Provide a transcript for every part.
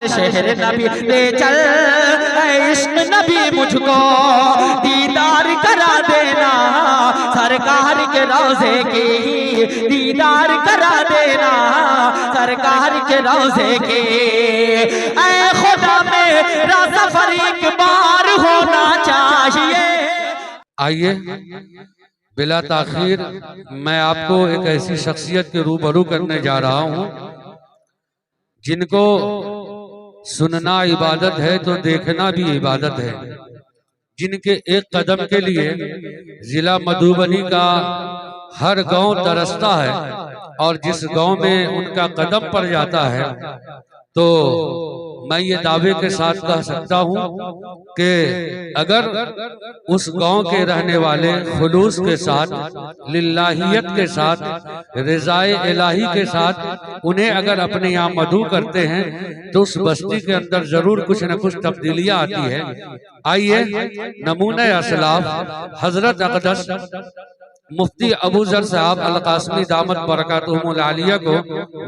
शहर नबी ले चल, इश्क नबी मुझको दीदार करा देना, सरकार के रोज़े की दीदार करा देना, सरकार के रोज़े की। ऐ खुदा मेरा सफर एक बार होना चाहिए। आइए बिला ताखीर मैं आपको एक ऐसी शख्सियत के रूबरू करने जा रहा हूं जिनको सुनना इबादत है तो देखना भी इबादत है, जिनके एक कदम के लिए जिला मधुबनी का हर गांव तरसता है, और जिस गांव में उनका कदम पड़ जाता है तो मैं ये दावे के साथ कह सकता हूं कि अगर उस गांव के रहने वाले खुलूस के साथ, लिल्लाहियत के साथ, रिज़ाए इलाही के साथ उन्हें अगर अपने यहाँ मधु करते हैं तो उस बस्ती के अंदर जरूर कुछ न कुछ तब्दीलियां आती है। आइए नमूने असलाफ हजरत अक़दस मुफ्ती अबू ज़र साहब अल कासमी दामत बरकातुहुमुल आलिया को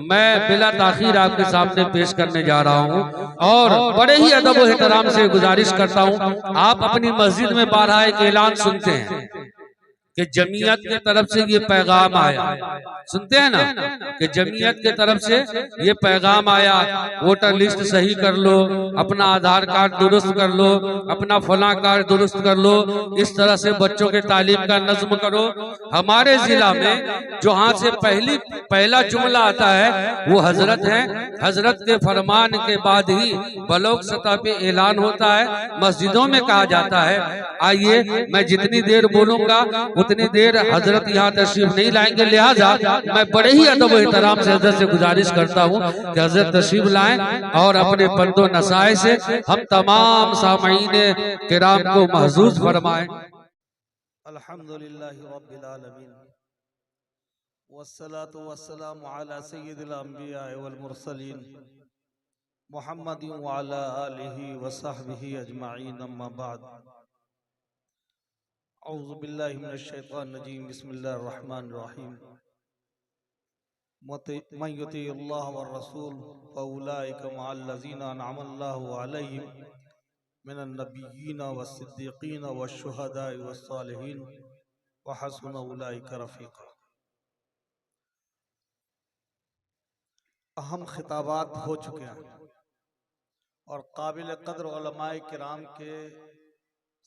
मैं बिला ताखीर आपके सामने पेश करने जा रहा हूं, और बड़े ही अदब व एहतराम से गुजारिश करता हूं, आप अपनी मस्जिद में बारहा एक ऐलान सुनते हैं कि जमीयत के तरफ से ये पैगाम आया, सुनते हैं ना कि जमीयत के तरफ से ये पैगाम आया, वोटर लिस्ट सही कर लो, अपना आधार कार्ड दुरुस्त कर लो, अपना फला कार्ड दुरुस्त कर लो, इस तरह से बच्चों के तालीम का नज्म करो। हमारे जिला में जहाँ से पहला जुमला आता है वो हजरत है, हजरत के फरमान के बाद ही ब्लॉक सतह पे ऐलान होता है, मस्जिदों में कहा जाता है। आइए मैं जितनी देर बोलूंगा उतनी देर हजरत यहाँ तशरीफ नहीं लाएंगे, लिहाजा मैं बड़े ही अदब एहतराम से हजरत से गुजारिश करता हूँ कि हजरत तशरीफ लाएं और अपने पर्दो नसाए से हम तमाम सामईन किराम को महजूज फरमाएं। अल्हम्दुलिल्लाहि रब्बिल आलमीन वस्सलातु वस्सलामु अला सय्यिदिल अंबिया वल मुरसलीन मुहम्मदिन व अला आलिहि व सहबिहि अजमाइन, अम्मा बाद। औज़ु बिल्लाहि मिनश शैतानिर रजीम, बिस्मिल्लाहिर रहमानिर रहीम। मन युतिइल्लाह व रसूल फउलाइका मअल्लज़ीना अनअमल्लाहु अलैहिम मिनन नबिय्यीन वस्सिद्दीक़ीन वश्शुहदाኢ वस्सालिहीन व हसुन उलाइका रफ़ीक़ा। अहम खिताबात हो चुके हैं और काबिल कद्र उलमाए किराम के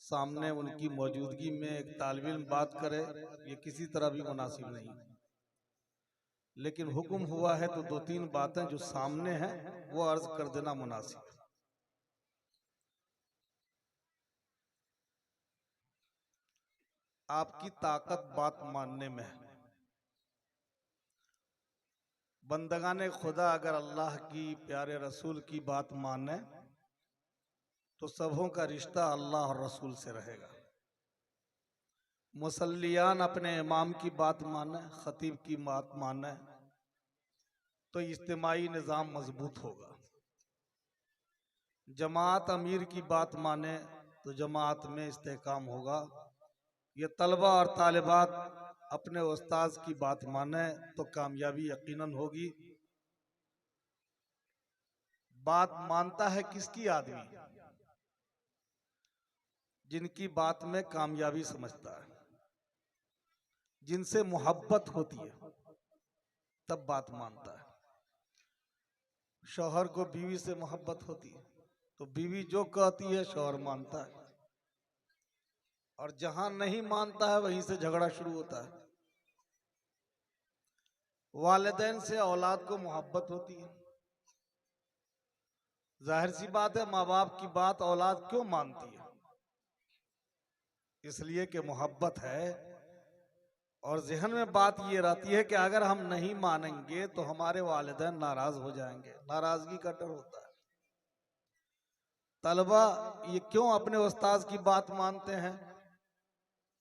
सामने उनकी मौजूदगी में एक तालिब इल्म बात करे ये किसी तरह भी मुनासिब नहीं, लेकिन हुक्म हुआ है तो दो तीन बातें जो सामने हैं वो अर्ज कर देना मुनासिब है। आपकी ताकत बात मानने में है। बंदगाने खुदा अगर अल्लाह की प्यारे रसूल की बात माने तो सबों का रिश्ता अल्लाह और रसूल से रहेगा। मुसल्लियान अपने इमाम की बात माने, खतीब की बात माने तो इज्तिमाई निज़ाम मजबूत होगा। जमात अमीर की बात माने तो जमात में इस्तेहकाम होगा। ये तलबा और तालिबात अपने उस्ताद की बात माने तो कामयाबी यकीनन होगी। बात मानता है किसकी आदमी? जिनकी बात में कामयाबी समझता है, जिनसे मोहब्बत होती है, तब बात मानता है। शौहर को बीवी से मोहब्बत होती है तो बीवी जो कहती है शौहर मानता है, और जहां नहीं मानता है वहीं से झगड़ा शुरू होता है। वालिदैन से औलाद को मोहब्बत होती है। जाहिर सी बात है माँ बाप की बात औलाद क्यों मानती है? इसलिए कि मोहब्बत है, और ज़हन में बात ये रहती है कि अगर हम नहीं मानेंगे तो हमारे वालिदैन नाराज हो जाएंगे, नाराजगी का डर होता है। तलबा ये क्यों अपने उस्ताद की बात मानते हैं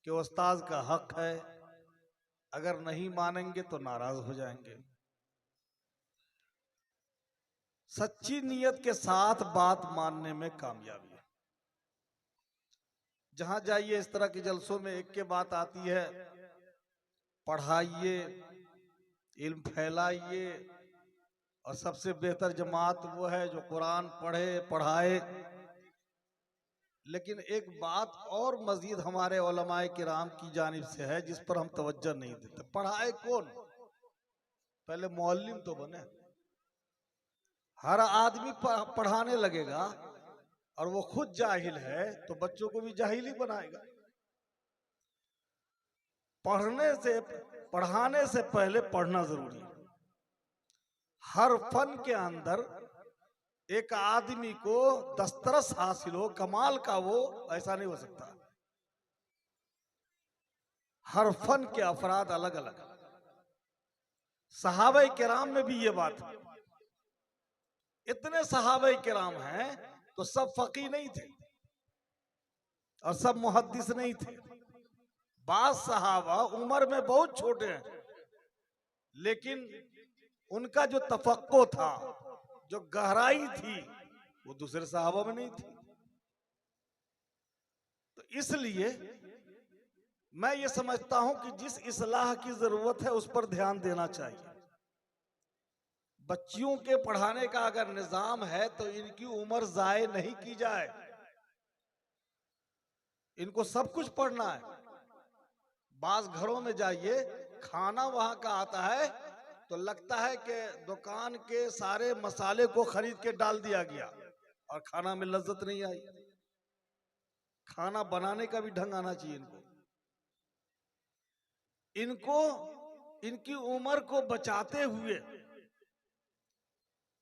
कि उस्ताद का हक है, अगर नहीं मानेंगे तो नाराज हो जाएंगे। सच्ची नीयत के साथ बात मानने में कामयाबी है। जहां जाइए इस तरह के जलसों में एक के बात आती है, पढ़ाइए, इल्म फैलाइए, और सबसे बेहतर जमात वो है जो कुरान पढ़े पढ़ाए। लेकिन एक बात और मजीद हमारे उलमाए किराम की जानिब से है जिस पर हम तवज्जो नहीं देते। पढ़ाए कौन? पहले मौल्लिम तो बने। हर आदमी पढ़ाने लगेगा और वो खुद जाहिल है तो बच्चों को भी जाहिल ही बनाएगा। पढ़ाने से पहले पढ़ना जरूरी है। हर फन के अंदर एक आदमी को दस्तरस हासिल हो, कमाल का, वो ऐसा नहीं हो सकता। हर फन के अफराद अलग अलग। सहाबा किराम में भी ये बात है। इतने सहाबा किराम हैं तो सब फकीह नहीं थे और सब मुहद्दिस नहीं थे। बाज सहाबा उम्र में बहुत छोटे हैं लेकिन उनका जो तफक्को था, जो गहराई थी, वो दूसरे सहाबा में नहीं थी। तो इसलिए मैं ये समझता हूं कि जिस इस्लाह की जरूरत है उस पर ध्यान देना चाहिए। बच्चियों के पढ़ाने का अगर निजाम है तो इनकी उम्र जाये नहीं की जाए। इनको सब कुछ पढ़ना है। बाज घरों में जाइए, खाना वहां का आता है तो लगता है कि दुकान के सारे मसाले को खरीद के डाल दिया गया और खाना में लज्जत नहीं आई। खाना बनाने का भी ढंग आना चाहिए इनको। इनकी उम्र को बचाते हुए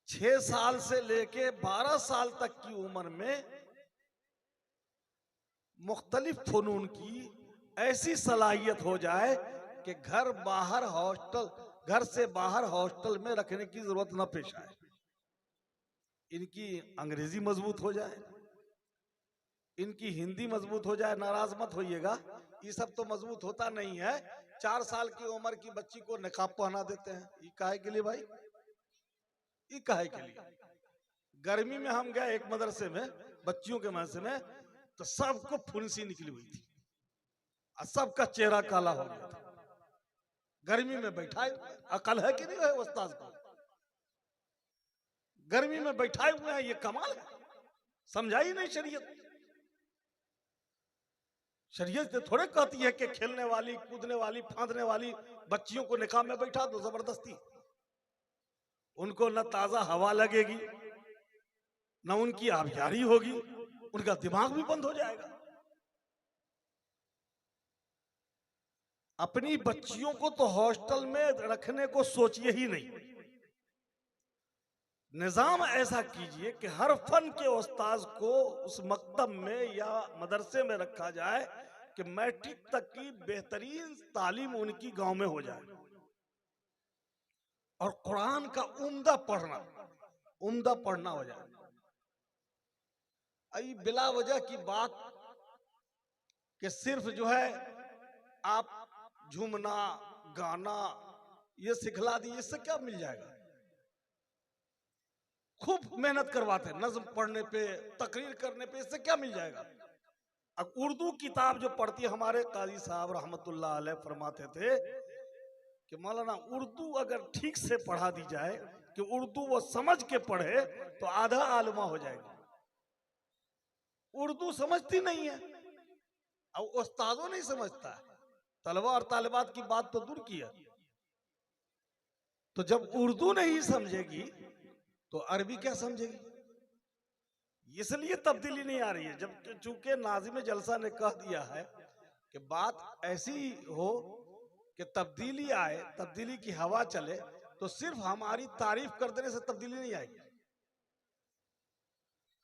6 साल से लेके 12 साल तक की उम्र में मुख्तलिफ फनून की ऐसी सलाहियत हो जाए कि घर से बाहर हॉस्टल में रखने की जरूरत न पेश आए। इनकी अंग्रेजी मजबूत हो जाए, इनकी हिंदी मजबूत हो जाए। नाराज मत होइएगा, ये सब तो मजबूत होता नहीं है। 4 साल की उम्र की बच्ची को निकाब पहना देते हैं। ये काहे के लिए भाई? ये काहे के लिए? गर्मी में हम गए एक मदरसे में, बच्चियों के मदरसे में, तो सबको फुंसी निकली हुई थी और सबका चेहरा काला हो गया था। गर्मी में बैठाए, अकल है कि नहीं है उस्ताद को? गर्मी में बैठाए हुए हैं, ये कमाल है। समझाई नहीं शरीयत। शरीयत थोड़े कहती है कि खेलने वाली, कूदने वाली, फांदने वाली बच्चियों को निकाह में बैठा दो जबरदस्ती। उनको न ताजा हवा लगेगी, न उनकी आबियारी होगी, उनका दिमाग भी बंद हो जाएगा। अपनी बच्चियों को तो हॉस्टल में रखने को सोचिए ही नहीं। निजाम ऐसा कीजिए कि हर फन के उस्ताद को उस मकतब में या मदरसे में रखा जाए कि मैट्रिक तक की बेहतरीन तालीम उनकी गांव में हो जाए और कुरान का उम्दा पढ़ना हो जाए। आई बिला वजह की बात कि सिर्फ जो है आप झूमना, गाना ये सिखला दी, इससे क्या मिल जाएगा? खूब मेहनत करवाते हैं नज्म पढ़ने पे, तकरीर करने पे, इससे क्या मिल जाएगा? अब उर्दू किताब जो पढ़ती है, हमारे काजी साहब रहमतुल्लाह अलैह फरमाते थे कि मौलाना उर्दू अगर ठीक से पढ़ा दी जाए कि उर्दू वो समझ के पढ़े तो आधा आलमा हो जाएगा। उर्दू समझती नहीं है और उस्तादों नहीं समझता है। तलबा और तालिबात की बात तो दूर की है। तो जब उर्दू नहीं समझेगी तो अरबी क्या समझेगी? इसलिए तब्दीली नहीं आ रही है। जब चूंकि नाज़िम जलसा ने कह दिया है कि बात ऐसी हो कि तब्दीली आए, तब्दीली की हवा चले, तो सिर्फ हमारी तारीफ कर देने से तब्दीली नहीं आएगी।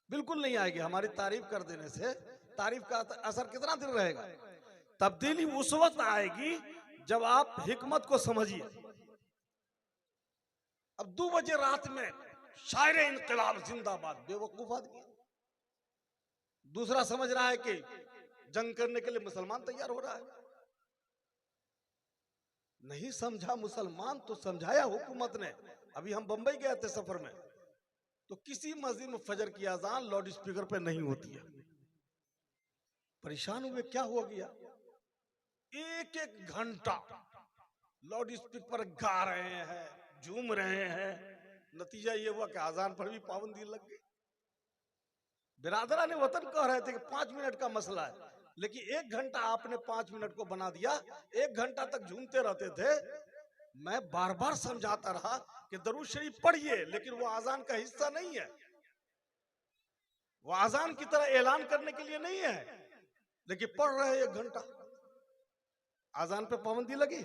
बिल्कुल नहीं आएगी। हमारी तारीफ कर देने से तारीफ का असर कितना दिन रहेगा? तब्दीली उस वक्त आएगी जब आप हिकमत को समझिए। अब 2 बजे रात में शायर इनकलाब जिंदाबाद, बेवकूफ आदमी। दूसरा समझ रहा है कि जंग करने के लिए मुसलमान तैयार हो रहा है। नहीं समझा मुसलमान तो समझाया हुकूमत ने। अभी हम बंबई गए थे सफर में, तो किसी मस्जिद में फजर की अजान लाउड स्पीकर पे नहीं होती है। परेशान हुए, क्या हो गया? 1-1 घंटा लाउड स्पीकर पर गा रहे हैं, झूम रहे हैं, नतीजा ये हुआ कि अजान पर भी पाबंदी लग गई। बिरादरान वतन कह रहे थे कि 5 मिनट का मसला है, लेकिन 1 घंटा आपने 5 मिनट को बना दिया। 1 घंटा तक झूमते रहते थे। मैं बार बार समझाता रहा कि दरूद शरीफ पढ़िए, लेकिन वो अजान का हिस्सा नहीं है, वो अजान की तरह ऐलान करने के लिए नहीं है। लेकिन पढ़ रहे 1 घंटा, अजान पे पाबंदी लगी,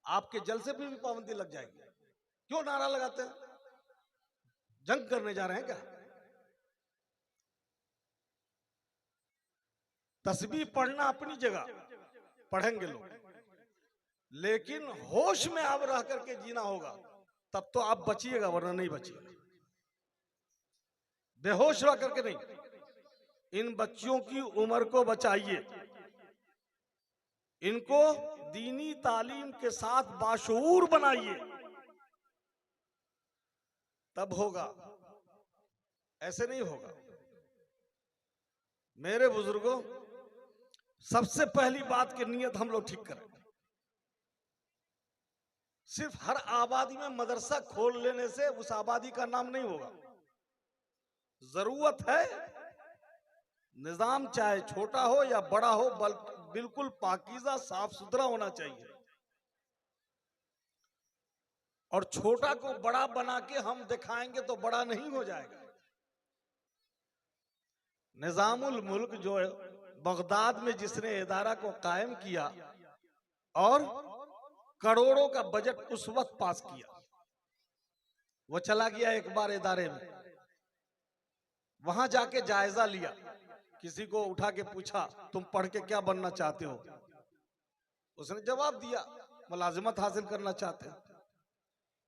आपके जलसे पे भी पाबंदी लग जाएगी। क्यों नारा लगाते हैं? जंग करने जा रहे हैं क्या? तस्बीह पढ़ना अपनी जगह पढ़ेंगे लोग, लेकिन होश में अब रह करके जीना होगा, तब तो आप बचिएगा, वरना नहीं बचिएगा। बेहोश रह करके नहीं। इन बच्चियों की उम्र को बचाइए, इनको दीनी तालीम के साथ बाशऊर बनाइए, तब होगा, ऐसे नहीं होगा। मेरे बुजुर्गों, सबसे पहली बात की नीयत हम लोग ठीक करें। सिर्फ हर आबादी में मदरसा खोल लेने से उस आबादी का नाम नहीं होगा। जरूरत है निजाम चाहे छोटा हो या बड़ा हो, बिल्कुल पाकीज़ा साफ सुथरा होना चाहिए। और छोटा को बड़ा बना के हम दिखाएंगे तो बड़ा नहीं हो जाएगा। निजामुल मुल्क जो बगदाद में जिसने इदारा को कायम किया और करोड़ों का बजट उस वक्त पास किया, वो चला गया एक बार इदारे में, वहां जाके जायजा लिया, किसी को उठा के पूछा तुम पढ़ के क्या बनना चाहते हो? उसने जवाब दिया मुलाजिमत हासिल करना चाहते हो।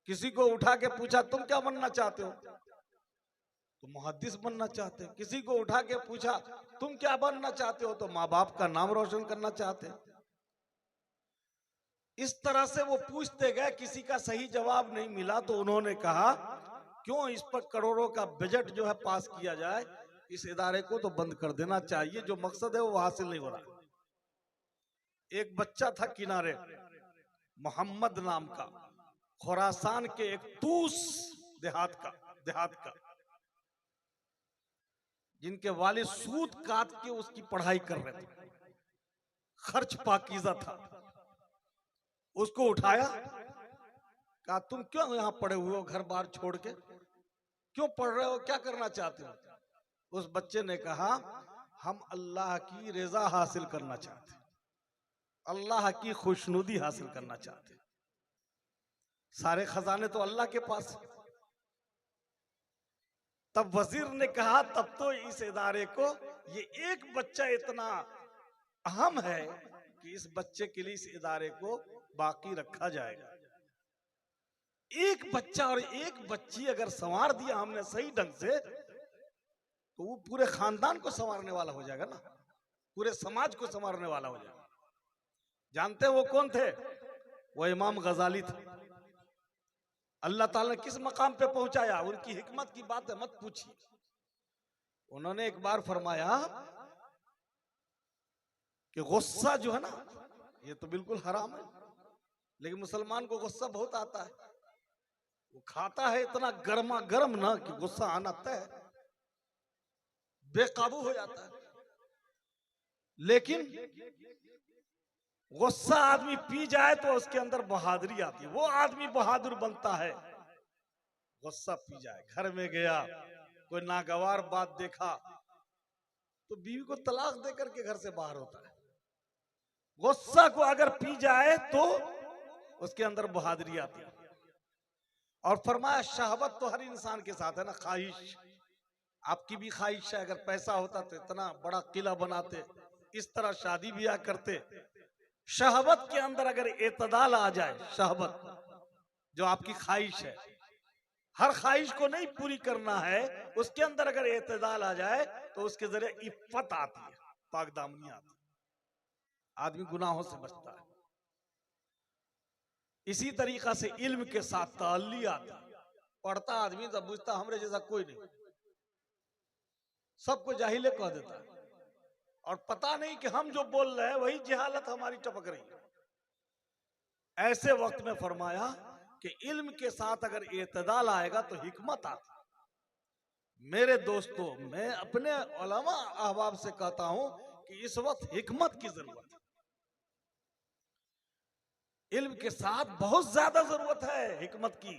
किसी को उठा के पूछा तुम क्या बनना चाहते हो? तो मुहद्दिस बनना चाहते हैं। किसी को उठा के पूछा तुम क्या बनना चाहते हो? तो माँ बाप का नाम रोशन करना चाहते हैं। इस तरह से वो पूछते गए, किसी का सही जवाब नहीं मिला तो उन्होंने कहा क्यों इस पर करोड़ों का बजट जो है पास किया जाए, इस इदारे को तो बंद कर देना चाहिए, जो मकसद है वो हासिल नहीं हो रहा। एक बच्चा था किनारे, मोहम्मद नाम का, खुरासान के एक तूस देहात का, जिनके वालिद सूद काट के उसकी पढ़ाई कर रहे थे, खर्च पाकीज़ा था। उसको उठाया, कहा तुम क्यों यहां पड़े हुए हो, घर बार छोड़ के क्यों पढ़ रहे हो, क्या करना चाहते हो? उस बच्चे ने कहा हम अल्लाह की रजा हासिल करना चाहते, अल्लाह की खुशनुदी हासिल करना चाहते। सारे खजाने तो अल्लाह के पास है। तब वजीर ने कहा तब तो इस इदारे को, ये एक बच्चा इतना अहम है कि इस बच्चे के लिए इस इदारे को बाकी रखा जाएगा। एक बच्चा और एक बच्ची अगर संवार दिया हमने सही ढंग से, तो वो पूरे खानदान को संवारने वाला हो जाएगा ना, पूरे समाज को संवारने वाला हो जाएगा। जानते वो कौन थे? वो इमाम गजाली थे। अल्लाह ताला ने किस मकाम पे पहुंचाया, उनकी हिकमत की बात है, मत पूछिए। उन्होंने एक बार फरमाया कि गुस्सा जो है ना, ये तो बिल्कुल हराम है, लेकिन मुसलमान को गुस्सा बहुत आता है। वो खाता है इतना गर्मा गर्म ना कि गुस्सा आना तय है, बेकाबू हो जाता है। लेकिन गुस्सा आदमी पी जाए तो उसके अंदर बहादुरी आती है, वो आदमी बहादुर बनता है। गुस्सा पी जाए, घर में गया, कोई नागवार बात देखा तो बीवी को तलाक दे करके घर से बाहर होता है। गुस्सा को अगर पी जाए तो उसके अंदर बहादुरी आती है। और फरमाया शहवत तो हर इंसान के साथ है ना, ख्वाहिश, आपकी भी ख्वाहिश है। अगर पैसा होता तो इतना बड़ा किला बनाते, इस तरह शादी ब्याह करते। शहवत के अंदर अगर एतदाल आ जाए, शहवत जो आपकी ख्वाहिश है, हर ख्वाहिश को नहीं पूरी करना है, उसके अंदर अगर एतदाल आ जाए तो उसके जरिए इफ्फत आती है, पाकदामनी आती है, आदमी गुनाहों से बचता है। इसी तरीका से इल्म के साथ ताल्ली आती है। पढ़ता आदमी तब बुझता हमरे जैसा कोई नहीं, सबको जाहिले कह देता है, और पता नहीं कि हम जो बोल रहे हैं वही जहालत हमारी टपक रही है। ऐसे वक्त में फरमाया कि इल्म के साथ अगर एतदाल आएगा तो हिकमत आती। मेरे दोस्तों, मैं अपने उलमा अहबाब से कहता हूं कि इस वक्त हिकमत की जरूरत है। इल्म के साथ बहुत ज्यादा जरूरत है हिकमत की,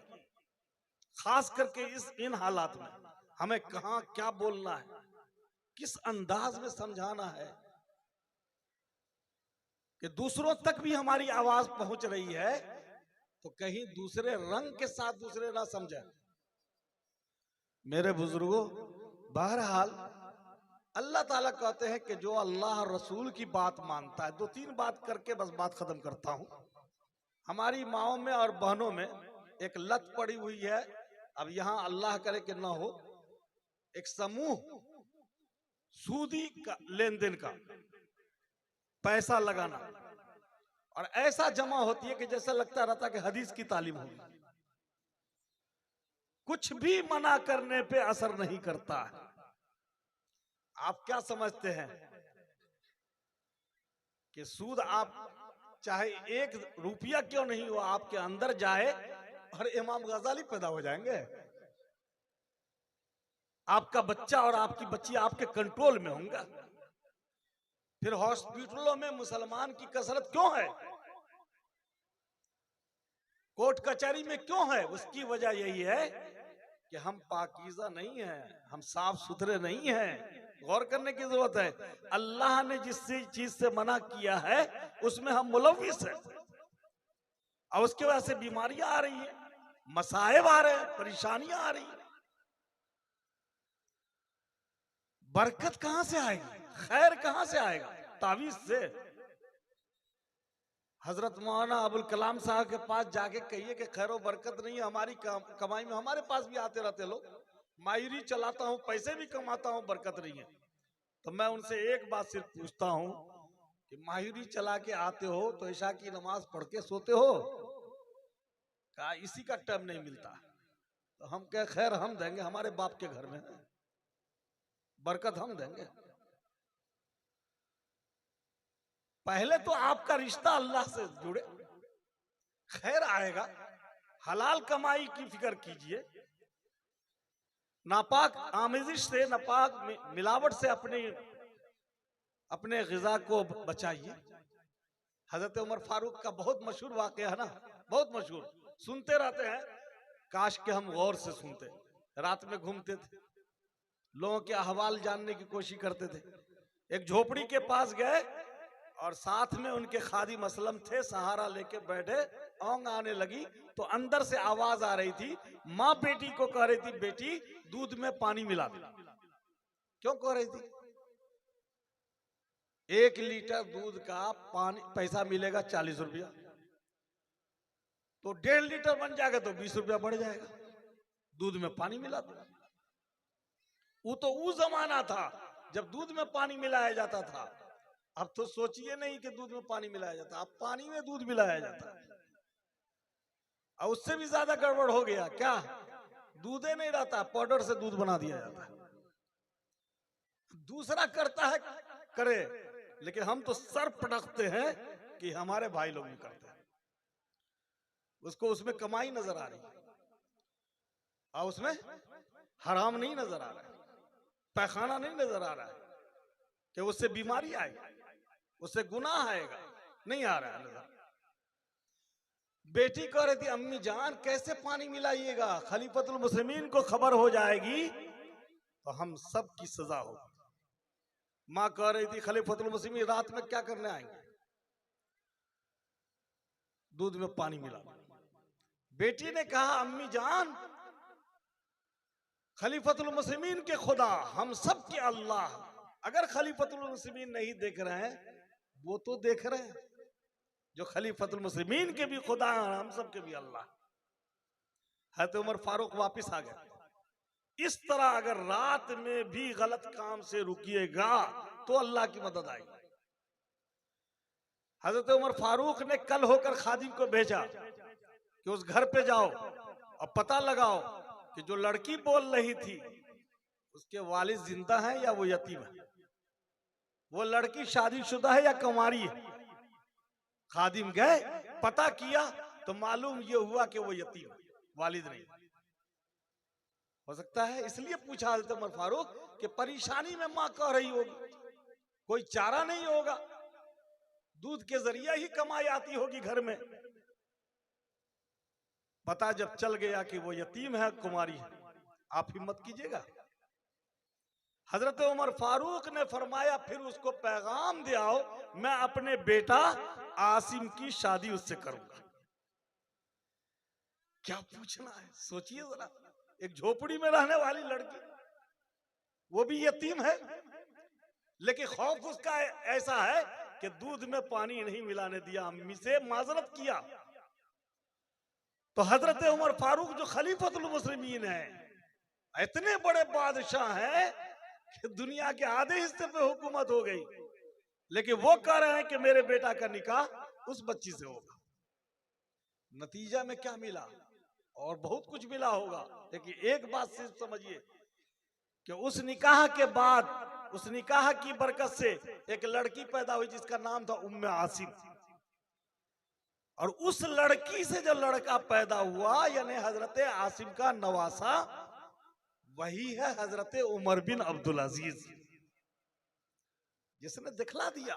खास करके इन हालात में हमें कहां क्या बोलना है, किस अंदाज में समझाना है कि दूसरों तक भी हमारी आवाज पहुंच रही है, तो कहीं दूसरे रंग के साथ दूसरे ना समझे। मेरे बुजुर्गों, बहरहाल अल्लाह ताला कहते हैं कि जो अल्लाह रसूल की बात मानता है, 2-3 बात करके बस बात खत्म करता हूं। हमारी माओं में और बहनों में एक लत पड़ी हुई है, अब यहां अल्लाह करे कि ना हो, एक समूह सूदी का लेन देन का पैसा लगाना, और ऐसा जमा होती है कि जैसा लगता रहता कि हदीस की तालीम होगी। कुछ भी मना करने पे असर नहीं करता है। आप क्या समझते हैं कि सूद, आप चाहे 1 रुपया क्यों नहीं हो, आपके अंदर जाए और इमाम गजाली पैदा हो जाएंगे? आपका बच्चा और आपकी बच्ची आपके कंट्रोल में होंगे। फिर हॉस्पिटलों में मुसलमान की कसरत क्यों है, कोर्ट कचहरी में क्यों है? उसकी वजह यही है कि हम पाकीज़ा नहीं हैं, हम साफ सुथरे नहीं हैं। गौर करने की जरूरत है। अल्लाह ने जिस चीज से मना किया है उसमें हम मुलव्विस हैं, और उसकी वजह से बीमारियां आ रही हैं, मसाइब आ रहे हैं, परेशानियां आ रही हैं। बरकत कहां से आएगी, खैर कहां से आएगा? तावीज से। हजरत मौलाना अबुल कलाम साहब के पास जाके कहिए कि खैरो बरकत नहीं है हमारी कमाई में। हमारे पास भी आते रहते लोग, मायूरी चलाता हूं, पैसे भी कमाता हूं, बरकत नहीं है। तो मैं उनसे एक बात सिर्फ पूछता हूं कि मायूरी चला के आते हो तो ईशा की नमाज पढ़ के सोते हो? कहा इसी का टाइम नहीं मिलता। तो हम कह खैर हम देंगे, हमारे बाप के घर में है, बरकत हम देंगे। पहले तो आपका रिश्ता अल्लाह से जुड़े, खैर आएगा। हलाल कमाई की फिक्र कीजिए, नापाक आमेजिश से, नापाक मिलावट से अपने ग़िज़ा को बचाइए। हजरत उमर फारूक का बहुत मशहूर वाक़या है ना, बहुत मशहूर, सुनते रहते हैं, काश के हम गौर से सुनते। रात में घूमते थे, लोगों के अहवाल जानने की कोशिश करते थे। एक झोपड़ी के पास गए और साथ में उनके खादिम असलम थे, सहारा लेके बैठे। औंग आने लगी तो अंदर से आवाज आ रही थी, माँ बेटी को कह रही थी, बेटी दूध में पानी मिला दे। क्यों कह रही थी? 1 लीटर दूध का पानी पैसा मिलेगा 40 रुपया, तो 1.5 लीटर बन जाएगा तो 20 रुपया बढ़ जाएगा। दूध में पानी मिला दो। वो तो वो जमाना था जब दूध में पानी मिलाया जाता था। अब तो सोचिए नहीं कि दूध में पानी मिलाया जाता, अब पानी में दूध मिलाया जाता है। और उससे भी ज्यादा गड़बड़ हो गया। क्या? दूध ही नहीं रहता, पाउडर से दूध बना दिया जाता है। दूसरा करता है करे, लेकिन हम तो सर पटकते हैं कि हमारे भाई लोग भी करते हैं। उसको उसमें कमाई नजर आ रही है और उसमें हराम नहीं नजर आ रहा है, पैखाना नहीं नजर आ रहा है कि उससे बीमारी आएगी, उससे गुनाह आएगा, नहीं आ रहा है नजर। बेटी कह रही थी, अम्मी जान कैसे पानी मिलाइएगा, खलीफतुल मुस्लिमीन को खबर हो जाएगी तो हम सब की सजा होगी। माँ कह रही थी, खलीफतुल मुस्लिमीन रात में क्या करने आएंगे, दूध में पानी मिला। बेटी ने कहा, अम्मी जान खलीफतुल मुस्लिमीन के खुदा, हम सब के अल्लाह, अगर खलीफतुल मुस्लिमीन नहीं देख रहे हैं वो तो देख रहे हैं, जो खलीफतुल मुस्लिमीन के भी खुदा हैं, हम सब के भी अल्लाह। हज़रत उमर फारूक वापस आ गए। इस तरह अगर रात में भी गलत काम से रुकिएगा तो अल्लाह की मदद आएगी। हजरत उमर फारूक ने कल होकर खादिम को भेजा कि उस घर पे जाओ और पता लगाओ कि जो लड़की बोल रही थी उसके वालिद जिंदा है या वो यतीम है, वो लड़की शादीशुदा है या कुंवारी है। खादिम गए, पता किया, तो मालूम ये हुआ कि वो यतीम है, वालिद नहीं। हो सकता है इसलिए पूछा हज़रत उमर फारूक कि परेशानी में मां कह रही होगी, कोई चारा नहीं होगा, दूध के जरिए ही कमाई आती होगी घर में। पता जब चल गया कि वो यतीम है, कुमारी है, आप हिम्मत कीजिएगा। हजरत उमर फारूक ने फरमाया फिर उसको पैगाम दे आओ, मैं अपने बेटा आसिम की शादी उससे करूंगा। क्या पूछना है, सोचिए जरा, एक झोपड़ी में रहने वाली लड़की, वो भी यतीम है, लेकिन खौफ उसका ऐसा है कि दूध में पानी नहीं मिलाने दिया, अम्मी से माजरत किया। तो हजरत उमर फारूक जो खलीफतुल मुस्लिमीन है, इतने बड़े बादशाह हैं कि दुनिया के आधे हिस्से पे हुकूमत हो गई, लेकिन वो कह रहे हैं कि मेरे बेटा का निकाह उस बच्ची से होगा। नतीजा में क्या मिला, और बहुत कुछ मिला होगा, लेकिन एक बात सिर्फ समझिए कि उस निकाह के बाद, उस निकाह की बरकत से एक लड़की पैदा हुई जिसका नाम था उम्मे आसिम। और उस लड़की से जो लड़का पैदा हुआ, यानी हजरत आसिम का नवासा, वही है हजरत उमर बिन अब्दुल अजीज, जिसने दिखला दिया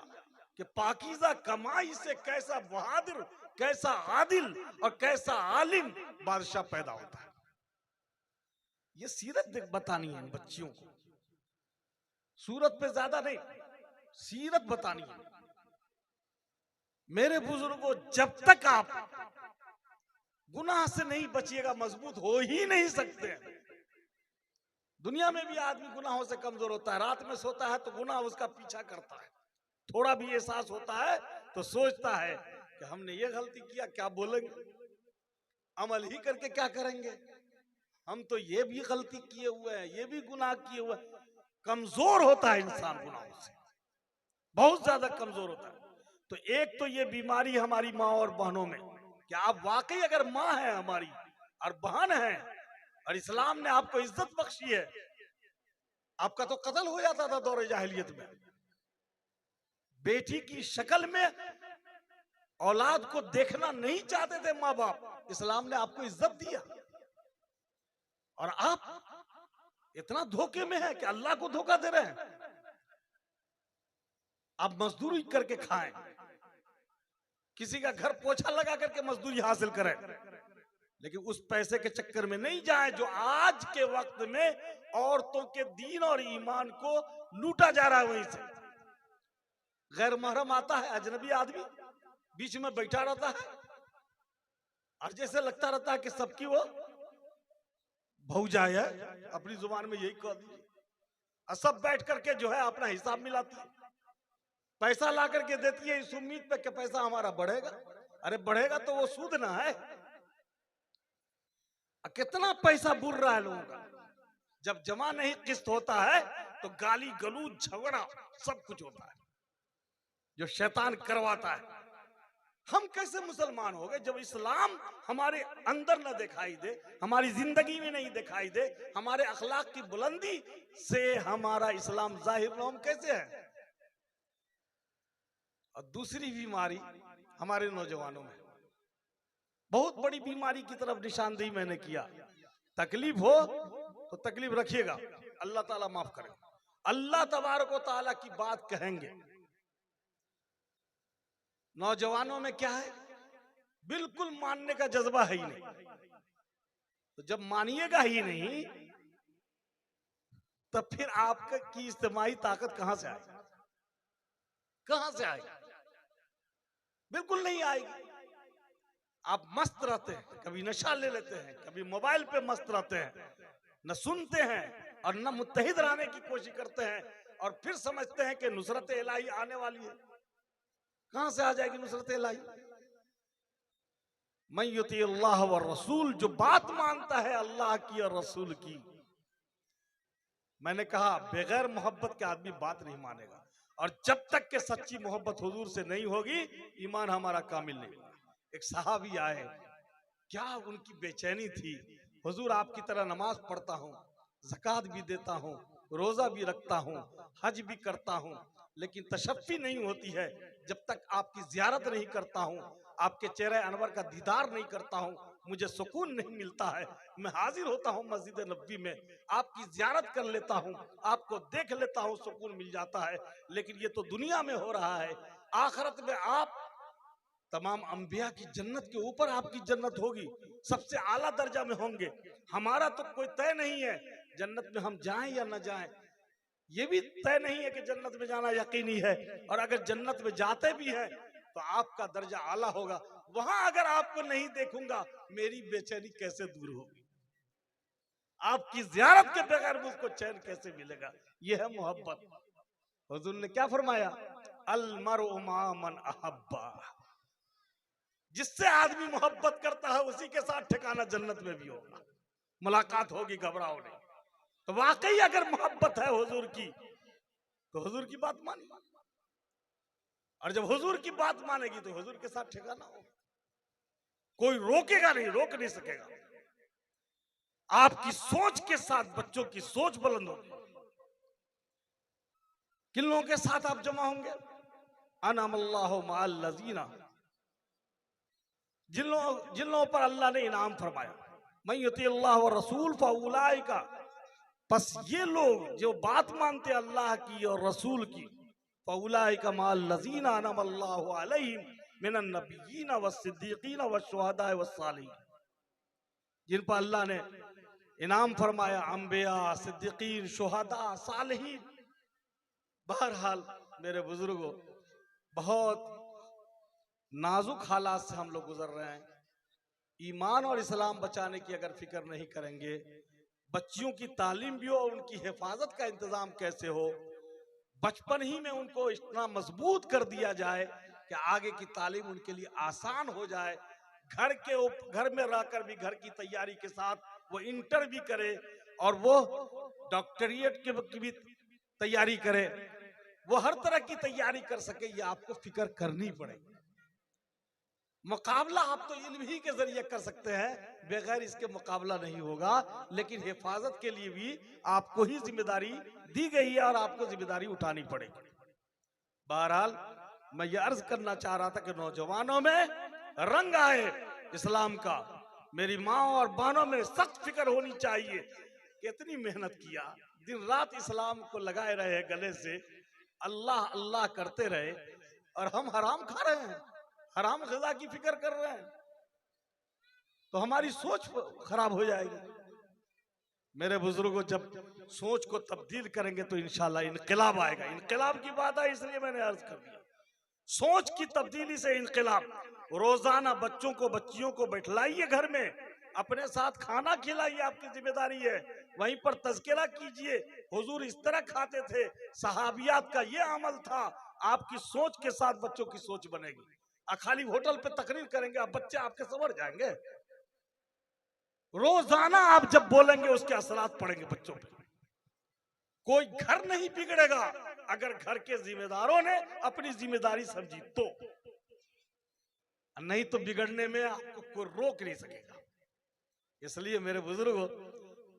कि पाकीज़ा कमाई से कैसा बहादुर, कैसा आदिल और कैसा आलिम बादशाह पैदा होता है। ये सीरत बतानी है बच्चियों को, सूरत पे ज्यादा नहीं, सीरत बतानी है। मेरे बुजुर्गों, जब तक आप गुनाह से नहीं बचिएगा, मजबूत हो ही नहीं सकते हैं। दुनिया में भी आदमी गुनाहों से कमजोर होता है, रात में सोता है तो गुनाह उसका पीछा करता है, थोड़ा भी एहसास होता है तो सोचता है कि हमने ये गलती किया, क्या बोलेंगे, अमल ही करके क्या करेंगे, हम तो ये भी गलती किए हुए हैं, ये भी गुनाह किए हुए हैं। कमजोर होता है इंसान गुनाहों से, बहुत ज्यादा कमजोर होता है। तो एक तो ये बीमारी हमारी माँ और बहनों में, कि आप वाकई अगर माँ है हमारी और बहन है और इस्लाम ने आपको इज्जत बख्शी है, आपका तो कत्ल हो जाता था दौरे जाहिलियत में। बेटी की शक्ल में औलाद को देखना नहीं चाहते थे माँ बाप, इस्लाम ने आपको इज्जत दिया। और आप इतना धोखे में हैं कि अल्लाह को धोखा दे रहे हैं। आप मजदूरी करके खाएं, किसी का घर पोछा लगा करके मजदूरी हासिल करें, लेकिन उस पैसे के चक्कर में नहीं जाएं जो आज के वक्त में औरतों के दीन और ईमान को लूटा जा रहा है। वहीं से गैर महरम आता है, अजनबी आदमी बीच में बैठा रहता है और जैसे लगता रहता है कि सबकी वो भौजा है, अपनी जुबान में यही कह दीजिए, और सब बैठ करके जो है अपना हिसाब मिलाती है, पैसा ला करके देती है इस उम्मीद पे कि पैसा हमारा बढ़ेगा। अरे बढ़ेगा तो वो सूद ना है। कितना पैसा बुर रहा है लोगों का, जब जमा नहीं किस्त होता है तो गाली गलूज झगड़ा सब कुछ होता है जो शैतान करवाता है। हम कैसे मुसलमान हो गए जब इस्लाम हमारे अंदर न दिखाई दे, हमारी जिंदगी में नहीं दिखाई दे, हमारे अखलाक की बुलंदी से हमारा इस्लाम जाहिर न, हम कैसे हैं। और दूसरी बीमारी हमारे नौजवानों में, बहुत बड़ी बीमारी की तरफ निशानदेही मैंने किया। तकलीफ हो तो तकलीफ रखिएगा, अल्लाह ताला माफ करे, अल्लाह तबारक व ताला की बात कहेंगे। नौजवानों में क्या है, बिल्कुल मानने का जज्बा है ही नहीं। तो जब मानिएगा ही नहीं तब फिर आपकी इज्तिमाई ताकत कहां से आएगी, कहां से आएगी, बिल्कुल नहीं आएगी। आप मस्त रहते हैं, कभी नशा ले लेते हैं, कभी मोबाइल पे मस्त रहते हैं, न सुनते हैं और न मुत्तहिद रहने की कोशिश करते हैं, और फिर समझते हैं कि नुसरत इलाही आने वाली है। कहां से आ जाएगी नुसरत इलाही। मैं युती अल्लाह व रसूल, जो बात मानता है अल्लाह की और रसूल की, मैंने कहा बगैर मोहब्बत के आदमी बात नहीं मानेगा, और जब तक के सच्ची मोहब्बत हुजूर से नहीं होगी ईमान हमारा कामिल नहीं होगा। एक सहाबी आए, क्या उनकी बेचैनी थी, हुजूर आपकी तरह नमाज पढ़ता हूँ, ज़कात भी देता हूँ, रोजा भी रखता हूँ, हज भी करता हूँ, लेकिन तशफ़ी नहीं होती है जब तक आपकी ज़ियारत नहीं करता हूँ, आपके चेहरे अनवर का दीदार नहीं करता हूँ, मुझे सुकून नहीं मिलता है। मैं हाजिर होता हूँ मस्जिद नबी में, आपकी ज़ियारत कर लेता हूँ, आपको देख लेता हूँ, सुकून मिल जाता है। लेकिन ये तो दुनिया में हो रहा है, आखिरत में आप तमाम अंबिया की जन्नत के ऊपर आपकी जन्नत होगी, सबसे आला दर्जा में होंगे। हमारा तो कोई तय नहीं है जन्नत में हम जाएं या न जाएं, ये भी तय नहीं है कि जन्नत में जाना यकीनी है। और अगर जन्नत में जाते भी हैं तो आपका दर्जा आला होगा, वहां अगर आपको नहीं देखूंगा मेरी बेचैनी कैसे दूर होगी, आपकी ज़ियारत के बगैर मुझको चैन कैसे मिलेगा। यह है मोहब्बत। हुजूर ने क्या फरमाया, अल मरउ मा मन अहब्बा, जिससे आदमी मोहब्बत करता है उसी के साथ ठिकाना जन्नत में भी होगा, मुलाकात होगी, घबराओ नहीं। तो वाकई अगर मोहब्बत है हुजूर की तो हुजूर की बात मानी, और जब हुजूर की बात मानेगी तो हुजूर के साथ ठिकाना होगा, कोई रोकेगा नहीं, रोक नहीं सकेगा। आपकी सोच के साथ बच्चों की सोच बुलंद होगी। किन लोगों के साथ आप जमा होंगे, अनअमल्लाहु मअल लज़ीना, जिन लोगों पर अल्लाह ने इनाम फरमाया, मैं युती अल्लाह व रसूल फउलाइका, बस ये लोग जो बात मानते अल्लाह की और रसूल की, फउलाइका मअल लज़ीना अनअमल्लाहु अलैहिम मिनन नबिय्यीन वस्सिद्दीकीन वश्शुहदाए वस्सालिहीन, जिन पर अल्लाह ने इनाम फरमाया, अंबिया, सिद्दीकीन, शुहदा, सालिहीन। बहरहाल मेरे बुजुर्गों, बहुत नाजुक हालात से हम लोग गुजर रहे हैं। ईमान और इस्लाम बचाने की अगर फिक्र नहीं करेंगे, बच्चियों की तालीम भी हो और उनकी हिफाजत का इंतजाम कैसे हो, बचपन ही में उनको इतना मजबूत कर दिया जाए कि आगे की तालीम उनके लिए आसान हो जाए, घर में रहकर भी घर की तैयारी के साथ वो इंटर भी करे और वो डॉक्टरेट की भी तैयारी करे, वो हर तरह की तैयारी कर सके, ये आपको फिक्र करनी पड़ेगी। मुकाबला आप तो इल्म ही के जरिए कर सकते हैं, बगैर इसके मुकाबला नहीं होगा। लेकिन हिफाजत के लिए भी आपको ही जिम्मेदारी दी गई है और आपको जिम्मेदारी उठानी पड़ेगी। बहरहाल मैं ये अर्ज करना चाह रहा था कि नौजवानों में रंग आए इस्लाम का, मेरी माँ और बहनों में सख्त फिक्र होनी चाहिए। कितनी मेहनत किया, दिन रात इस्लाम को लगाए रहे गले से, अल्लाह अल्लाह करते रहे, और हम हराम खा रहे हैं, हराम ग़िज़ा की फिक्र कर रहे हैं, तो हमारी सोच खराब हो जाएगी। मेरे बुजुर्गों, जब सोच को तब्दील करेंगे तो इंशाल्लाह इनकलाब आएगा। इनकलाब की बात है, इसलिए मैंने अर्ज कर दिया, सोच की तब्दीली से इनकलाब। रोजाना बच्चों को, बच्चियों को बैठलाइए घर में, अपने साथ खाना खिलाइए, आपकी जिम्मेदारी है। वहीं पर तज़किरा कीजिए, हुजूर इस तरह खाते थे, सहाबियात का ये अमल था। आपकी सोच के साथ बच्चों की सोच बनेगी। खाली होटल पे तकरीर करेंगे आप, बच्चे आपके संवर जाएंगे? रोजाना आप जब बोलेंगे उसके असरात पड़ेंगे बच्चों पे। कोई घर नहीं बिगड़ेगा अगर घर के जिम्मेदारों ने अपनी जिम्मेदारी समझी तो, नहीं तो बिगड़ने में आपको कोई रोक नहीं सकेगा। इसलिए मेरे बुजुर्गों,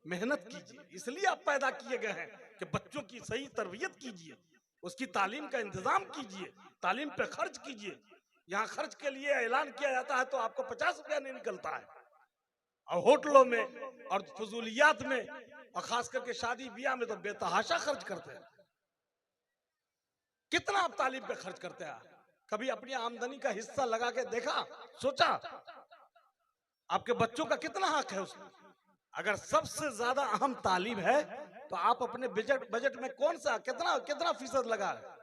मेहनत कीजिए, इसलिए आप पैदा किए गए हैं कि बच्चों की सही तरबियत कीजिए, उसकी तालीम का इंतजाम कीजिए, तालीम पे खर्च कीजिए। यहाँ खर्च के लिए ऐलान किया जाता है तो आपको 50 रुपया नहीं निकलता है, और होटलों में और फजूलियात में, और खास करके शादी ब्याह में तो बेतहाशा खर्च करते हैं। कितना आप तालीम पे खर्च करते हैं? कभी अपनी आमदनी का हिस्सा लगा के देखा, सोचा आपके बच्चों का कितना हक है उसमें? अगर सबसे ज्यादा अहम तालीम है तो आप अपने बजट में कौन सा कितना फीसद लगा है?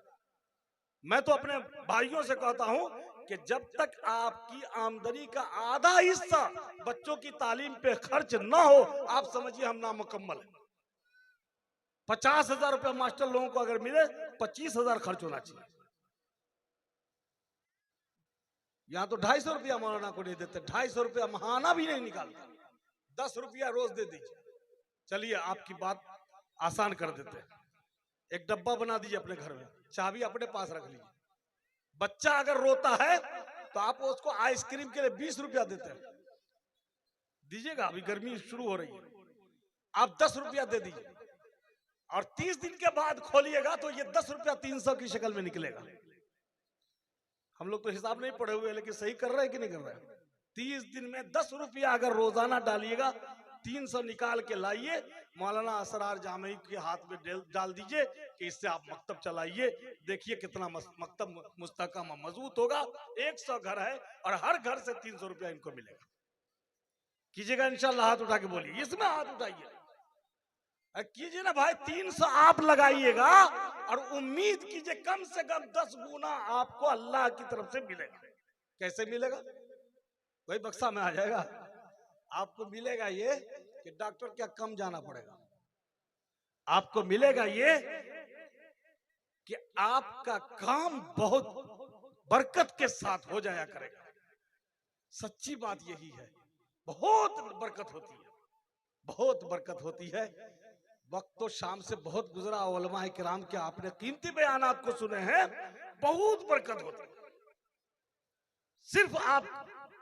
मैं तो अपने भाइयों से कहता हूं कि जब तक आपकी आमदनी का आधा हिस्सा बच्चों की तालीम पे खर्च ना हो, आप समझिए हम नामुकम्मल है। 50,000 रुपया मास्टर लोगों को अगर मिले, 25,000 खर्च होना चाहिए। यहां तो 250 रुपया मौलाना को नहीं देते, 250 रुपया महाना भी नहीं निकालता, 10 रुपया रोज दे दीजिए। चलिए आपकी बात आसान कर देते हैं, एक डब्बा बना दीजिए अपने घर में, चाबी अपने पास रख लीजिए। बच्चा अगर रोता है तो आप उसको आइसक्रीम के लिए 20 रुपया देते हैं, दीजिएगा। अभी गर्मी शुरू हो रही है, आप 10 रुपया दे दीजिए, और 30 दिन के बाद खोलिएगा तो ये 10 रुपया 300 की शक्ल में निकलेगा। हम लोग तो हिसाब नहीं पढ़े हुए, लेकिन सही कर रहे हैं कि नहीं कर रहे हैं? 30 दिन में 10 रुपया अगर रोजाना डालिएगा, 300 निकाल के लाइए, मौलाना असरार जामई के हाथ में डाल दीजिए कि इससे आप मकतब चलाइए, देखिए कितना मकतब मुस्तहकम मजबूत होगा। 100 घर है और हर घर से 300 रुपया इनको मिलेगा। कीजिएगा इंशाल्लाह, हाथ उठा के बोलिए, इसमें हाथ उठाइए, कीजिए ना भाई। 300 आप लगाइएगा और उम्मीद कीजिए कम से कम 10 गुना आपको अल्लाह की तरफ से मिलेगा। कैसे मिलेगा? वही बक्सा में आ जाएगा। आपको मिलेगा ये कि डॉक्टर क्या कम जाना पड़ेगा, आपको मिलेगा ये कि आपका काम बहुत बरकत के साथ हो जाया करेगा। सच्ची बात यही है, बहुत बरकत होती है, बहुत बरकत होती है। वक्त तो शाम से बहुत गुजरा, उलमाए किराम के आपने कीमती बयानात को सुने हैं, बहुत बरकत होती है। सिर्फ आप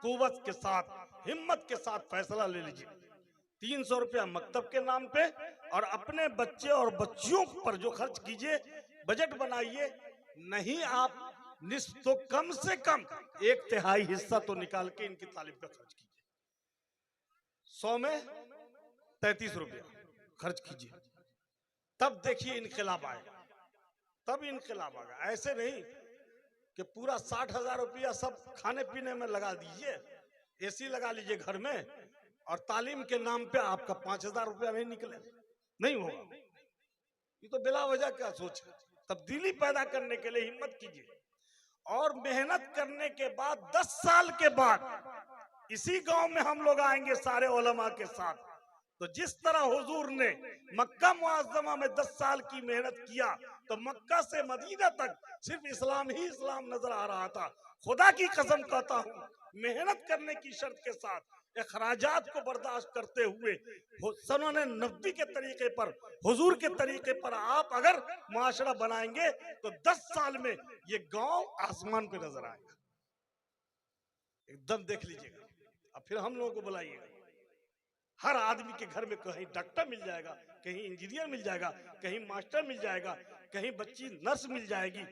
कुव्वत के साथ, हिम्मत के साथ फैसला ले लीजिए। 300 रुपया मकतब के नाम पे और अपने बच्चे और बच्चियों पर जो खर्च कीजिए, बजट बनाइए। नहीं आप निस्फ तो कम से कम 1/3 हिस्सा तो निकाल के इनकी तालीम पे खर्च कीजिए। 100 में 33 रुपया खर्च कीजिए, तब देखिए इनकलाब आएगा, तब इनकलाब आएगा। ऐसे नहीं कि पूरा 60,000 रुपया सब खाने पीने में लगा दीजिए, एसी लगा लीजिए घर में, और तालीम के नाम पे आपका 5,000 रुपया नहीं निकले, नहीं होगा। ये तो बिला वजह क्या सोच है। तब्दीली पैदा करने के लिए हिम्मत कीजिए और मेहनत करने के बाद 10 साल के बाद इसी गांव में हम लोग आएंगे सारे उलमा के साथ। तो जिस तरह हुजूर ने मक्का मुअज़्ज़मा में 10 साल की मेहनत किया, तो मक्का से मदीना तक सिर्फ इस्लाम ही इस्लाम नजर आ रहा था। खुदा की कसम कहता हूँ, मेहनत करने की शर्त के साथ अखराजात को बर्दाश्त करते हुए सनन नबी के तरीके पर, हुजूर के तरीके पर आप अगर मुआशरा बनाएंगे तो 10 साल में ये गांव आसमान पे नजर आएगा। एकदम देख लीजिएगा। अब फिर हम लोगों को बुलाइएगा। हर आदमी के घर में कहीं डॉक्टर मिल जाएगा, कहीं इंजीनियर मिल जाएगा, कहीं मास्टर मिल जाएगा, कहीं बच्ची नर्स मिल जाएगी,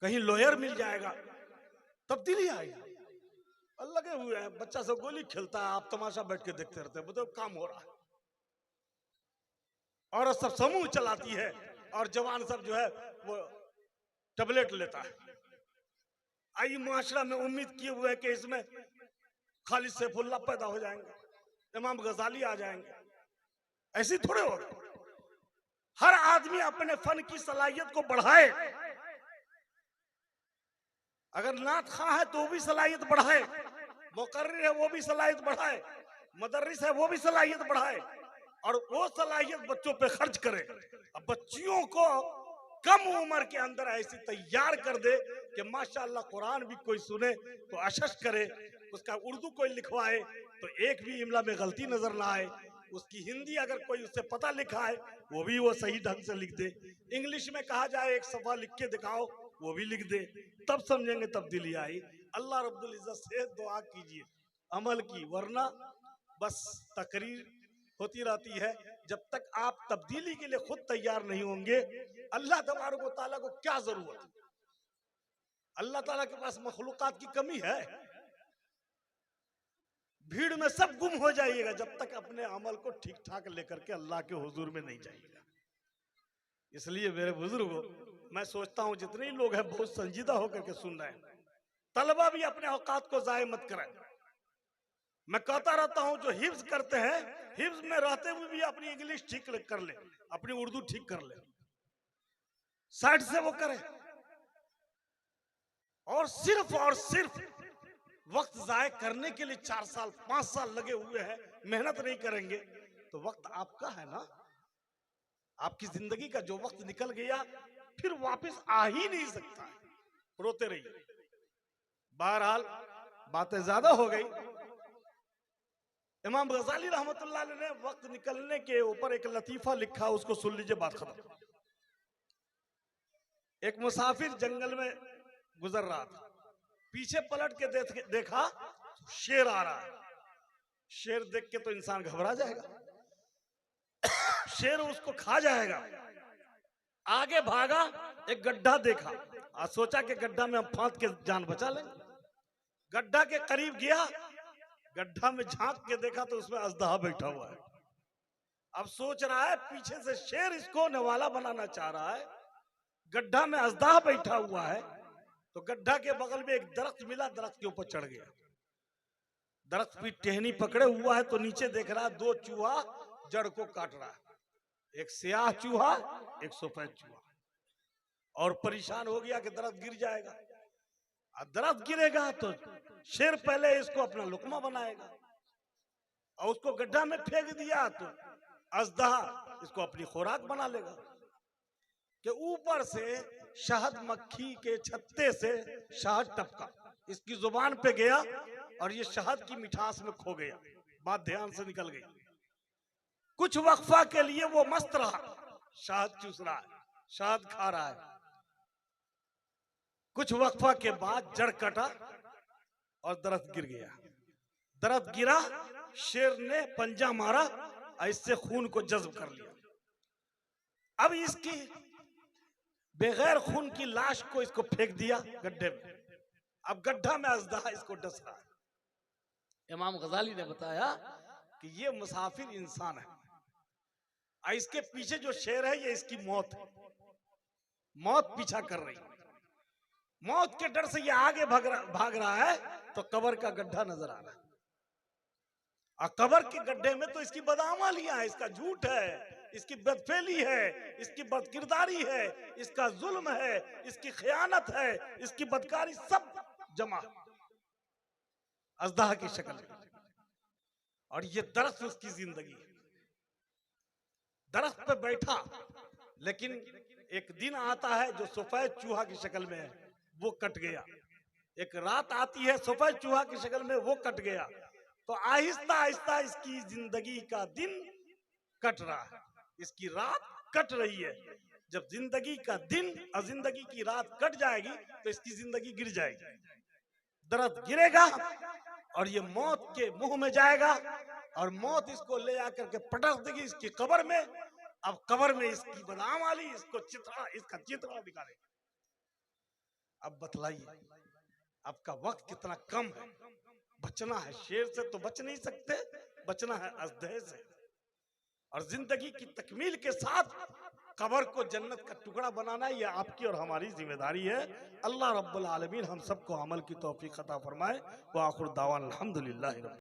कहीं लॉयर मिल जाएगा। तब्दीली आएगी। लगे हुए हैं, बच्चा सब गोली खेलता है, आप तमाशा बैठ के देखते रहते हैं, बताओ काम हो रहा है। औरत सब समूह चलाती है और जवान सब जो है वो टैबलेट लेता है। आई मुआशरा में उम्मीद किए हुए है कि इसमें खालिद सैफुल्लाह पैदा हो जाएंगे, इमाम गजाली आ जाएंगे। ऐसी थोड़े होगा। हर आदमी अपने फन की सलाहियत को बढ़ाए। अगर नात खां है तो वो भी सलाहियत बढ़ाए, मुकर्रिर है वो भी सलाहियत बढ़ाए, मदरस है वो भी सलाहियत बढ़ाए, और वो सलाहियत बच्चों पे खर्च करे। अब बच्चियों को कम उम्र के अंदर ऐसी तैयार कर दे कि माशाअल्लाह कुरान भी कोई सुने तो अशश करे, उसका उर्दू कोई लिखवाए तो एक भी इमला में गलती नजर ना आए, उसकी हिंदी अगर कोई उससे पता लिखा है वो भी वो सही ढंग से लिख दे, इंग्लिश में कहा जाए एक सफा लिख के दिखाओ वो भी लिख दे, तब समझेंगे तब्दीली आई। अल्लाह रब्बुल इज्जत से दुआ कीजिए अमल की, वरना बस तकरीर होती रहती है। जब तक आप तब्दीली के लिए खुद तैयार नहीं होंगे, अल्लाह तबारक व तआला को क्या जरूरत है? अल्लाह ताला के पास मखलूकात की कमी है? भीड़ में सब गुम हो जाइएगा जब तक अपने अमल को ठीक ठाक लेकर के अल्लाह के हुजूर में नहीं जाइएगा। इसलिए मेरे बुजुर्गों, मैं सोचता हूं जितने ही लोग हैं बहुत संजीदा होकर के सुन रहे हैं, तलबा भी अपने औकात को जाय मत करें। मैं कहता रहता हूं जो हिफ्ज करते हैं, हिफ्ज में रहते हुए भी अपनी इंग्लिश ठीक कर ले, अपनी उर्दू ठीक कर ले, साइड से वो करे, और सिर्फ वक्त जाय करने के लिए 4 साल 5 साल लगे हुए हैं, मेहनत नहीं करेंगे तो वक्त आपका है ना, आपकी जिंदगी का जो वक्त निकल गया फिर वापस आ ही नहीं सकता है, रोते रहिए। बहरहाल बातें ज्यादा हो गई। इमाम गजाली रहमतुल्लाह अलैह ने वक्त निकलने के ऊपर एक लतीफा लिखा, उसको सुन लीजिए, बात खत्म। एक मुसाफिर जंगल में गुजर रहा था, पीछे पलट के देखा शेर आ रहा है। शेर देख के तो इंसान घबरा जाएगा। शेर उसको खा जाएगा। आगे भागा, एक गड्ढा देखा और सोचा कि गड्ढा में हम फांद के जान बचा लेंगे। गड्ढा के करीब गया, गड्ढा में झांक के देखा तो उसमें अजदहा बैठा हुआ है। अब सोच रहा है पीछे से शेर इसको नवाला बनाना चाह रहा है, गड्ढा में अजदहा बैठा हुआ है। तो गड्ढा के बगल में एक दरख्त मिला, दरख्त के ऊपर चढ़ गया। दरख्त की टहनी पकड़े हुआ है तो नीचे देख रहा है 2 चूहा जड़ को काट रहा है, एक स्याह चूहा, एक सफेद चूहा। और परेशान हो गया कि दरख्त गिर जाएगा। अब दरख्त गिरेगा तो शेर पहले इसको अपना लुकमा बनाएगा, और उसको गड्ढा में फेंक दिया तो अजदहा इसको अपनी खुराक बना लेगा। कि ऊपर से शहद मक्खी के छत्ते से शहद टपका, इसकी जुबान पे गया और ये शहद की मिठास में खो गया, बात ध्यान से निकल गई। कुछ वक्फा के लिए वो मस्त रहा, शहद चूस रहा है, शहद खा रहा है। कुछ वक्फा के बाद जड़ कटा और दरख्त गिर गया। दरख्त गिरा, शेर ने पंजा मारा और इससे खून को जज्ब कर लिया। अब इसकी बगैर खून की लाश को इसको फेंक दिया गड्ढे में। अब गड्ढा में अजदहा इसको डस रहा है। इमाम गजाली ने बताया कि ये मुसाफिर इंसान है और इसके पीछे जो शेर है ये इसकी मौत है। मौत पीछा कर रही है, मौत के डर से ये आगे भाग रहा है तो कब्र का गड्ढा नजर आ रहा है। और कब्र के गड्ढे में तो इसकी बदआमलियां है, इसका झूठ है, इसकी बदफेली है, इसकी बदकिरदारी है, इसका जुल्म है, इसकी खयानत है, इसकी बदकारी सब जमा अजदहा की शक्ल में। और ये दरख्त उसकी जिंदगी है। दरख्त पे बैठा, लेकिन एक दिन आता है जो सफेद चूहा की शक्ल में है, वो कट गया। एक रात आती है सफेद चूहा की शक्ल में, वो कट गया। तो आहिस्ता आहिस्ता इसकी जिंदगी का दिन कट रहा है, इसकी रात कट रही है। जब जिंदगी का दिन और जिंदगी की रात कट जाएगी तो इसकी जिंदगी गिर जाएगी। दरख्त गिरेगा और ये मौत के मुंह में जाएगा और मौत इसको ले आकर के पटक देगी इसकी कब्र में। अब कब्र में इसकी बदाम वाली इसको इसका चित्रा दिखाएगा। अब बतलाइए, आपका वक्त कितना कम है। बचना है शेर से तो बच नहीं सकते, बचना है अजदहे से। और जिंदगी की तकमील के साथ कब्र को जन्नत का टुकड़ा बनाना ये आपकी और हमारी जिम्मेदारी है। अल्लाह रब्बुल आलमीन हम सबको अमल की तौफीक अता फरमाए। व आखिर दावाना अल्हम्दुलिल्लाह।